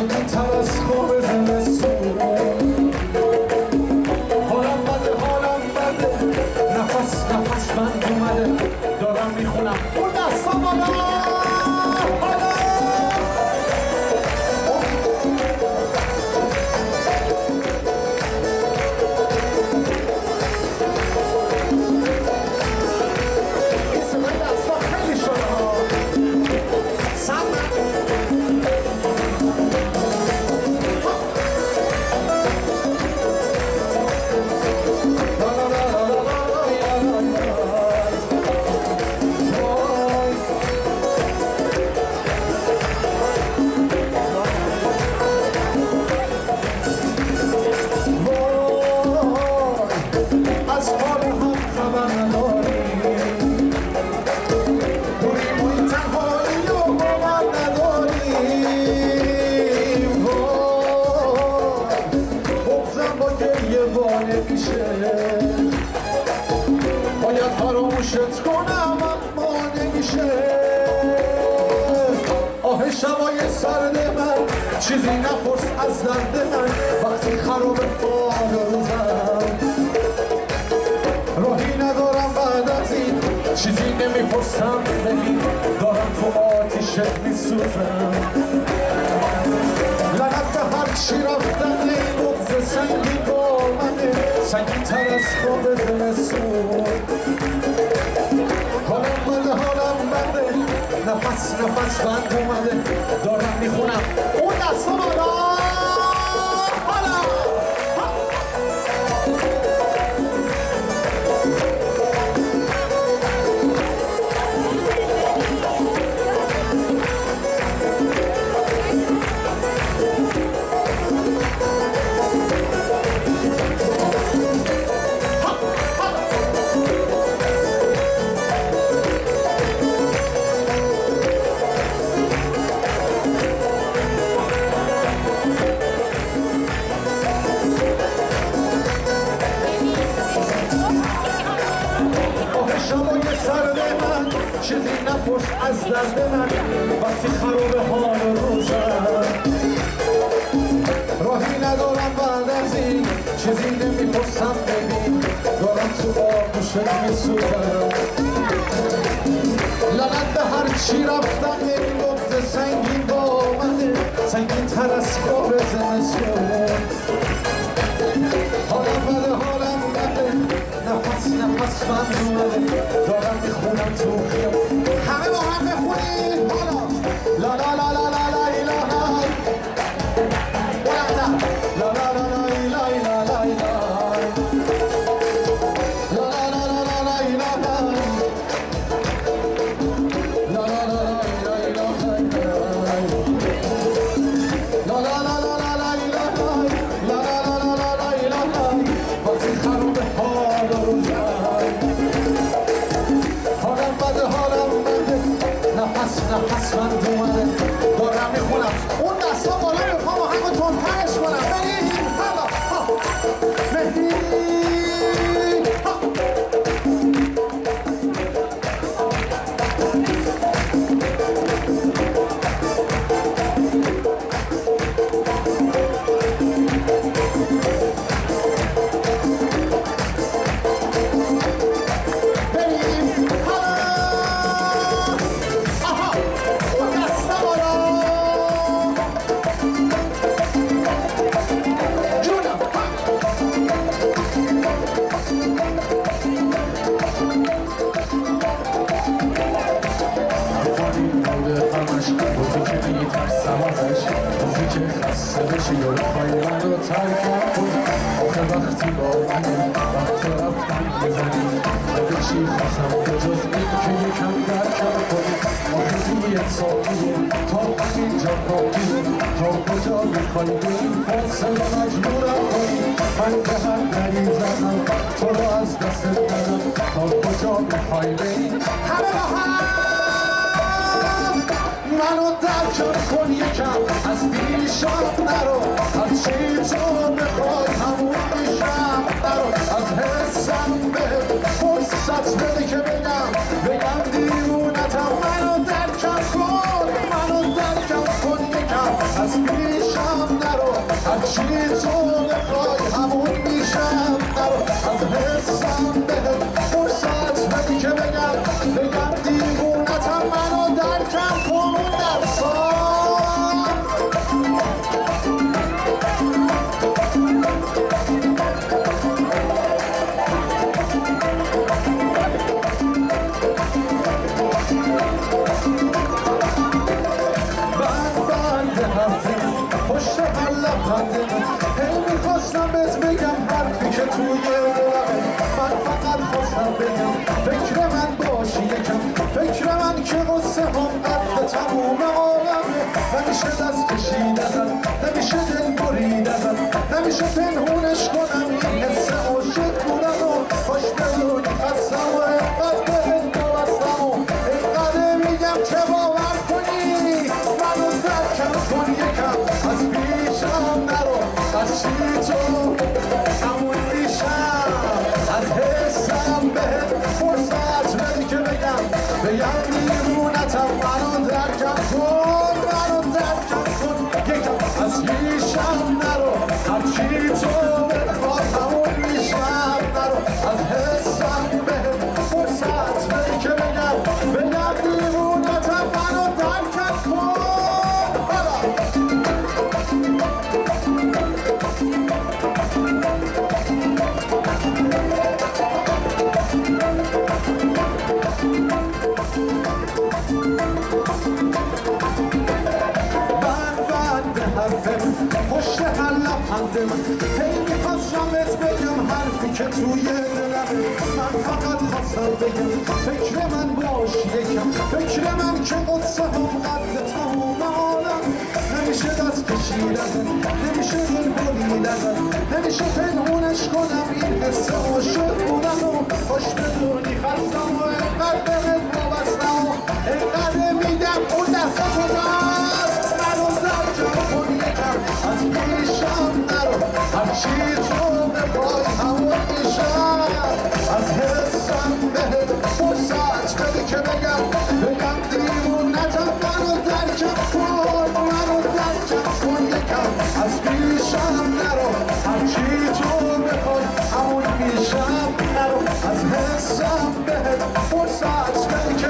سنگین تر از خواب زمستون حالم بده نفس بند اومده دارم میخونم اون دستا بالا باید فراموشت کنم اما نمیشه آه شبای سرد من چیزی نپرس از درد من وقتی خراب حال روزم راهی ندارم بعد از این چیزی نمیپرسم ببین دارم تو آتیشت میسوزم لعنت به هر چی رفتن این بغض سنگین با منه سنگین تر از خواب زمستون حالم بده نفس بند اومده دارم میخونم اون دستا بالا شبای سرد من چیزی نپرس از درد من وقتی خراب حال روزم راهی ندارم بعد از این چیزی نمیپرسم ببین دارم تو آغوشت میسوزم لعنت به هر چی رفتن این بغض سنگین با منه سنگین تر از خواب زمستون حالم بده نفس بند اومده دارم میخونم تو همه با هم بخونیم حالا لا لا لا لا لا لا ایلا بلندتر لا لا لا لا ایلا ایلا لا ایلا لا لا لا لا لا لا ایلا لا لا لا لا ایلا ایلا لا لا لا لا لا لا ایلا لا لا لا لا لا ایلا وقتی خراب حال روزم حالم بده نفس بند اومده دارم میخونم اون دستا بالا میخوام همه تنپرش کنم بریم حالا بریم آخه وقتی با منه وقت رفتن بزنی اگه چی خواستم به جز این که یکم درکم کنی آخه زیه ساقیه تا اینجا کافیه تا کجا میخوای به این فاصله مجبورم کنی من به هر دری زنم تو رو از دست ندم تا کجا میخوای به این همه با هم منو درکم کن یکم از پیشات نرو هرچی تو بخوای همون میشم نرو از حسم به فرصت بده که بگم دیوونتم منو درکم کن یکم از پیشات هرچی تو بخوای همون میشم نرو از حسم بهت فرصت بدی که بگم دیوونتم منو درکم کن درسا پشت هر لبخنده هی میخواستم بهت بگم حرفی که توی دلمه من فقط خواستم بگم فکر من باشی یکم فکر من که قصه هم قد تموم عالمه نمیشه دست کشید ازم نمیشه دل برید ازم نمیشه پنهونش کنم این حس عاشق بودم و باش بدونی خستم و اینقدر بهت وابستم و اینقدر میگم که باور کنی منو درکم کن یکم از پیشم نرو از چی تو همون میشم از حسم بهت فرصت بدی که بگم دیوونتم منو درکم کن یکم از پیشم نرو هر چی تو بخوای همون میشم نرو از حسم بهت فرصت بدی که بگم دیوونتم منو درکم کن پشت هر لبخنده هی میخواستم بهت بگم حرفی که توی دلمه من فقط خواستم بگم فکر من باش یکم فکر من که قصه هم قد تموم عالم نمیشه دست کشید ازم نمیشه دل برید ازم نمیشه پنهونش کنم این حس عاشق بودم و باش بدونی خستم و اینقدر بهت وابستم و اینقدر میگم اون دست کجاست منو درکم کن یکم از پیشم نرو هرچی تو بخوای همون میشم از حسم بهت فرصت بده که بگم دیوونتم منو درکم کن یکم از پیشم نرو هرچی تو بخوای همون میشم نرو از حسم بهت فرصت بده که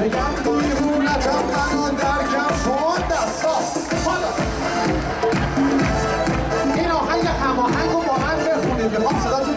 بگم دیوونتم منو درکم کن دستا این آهنگ هماهنگ رو با من بخونید میخوام صدا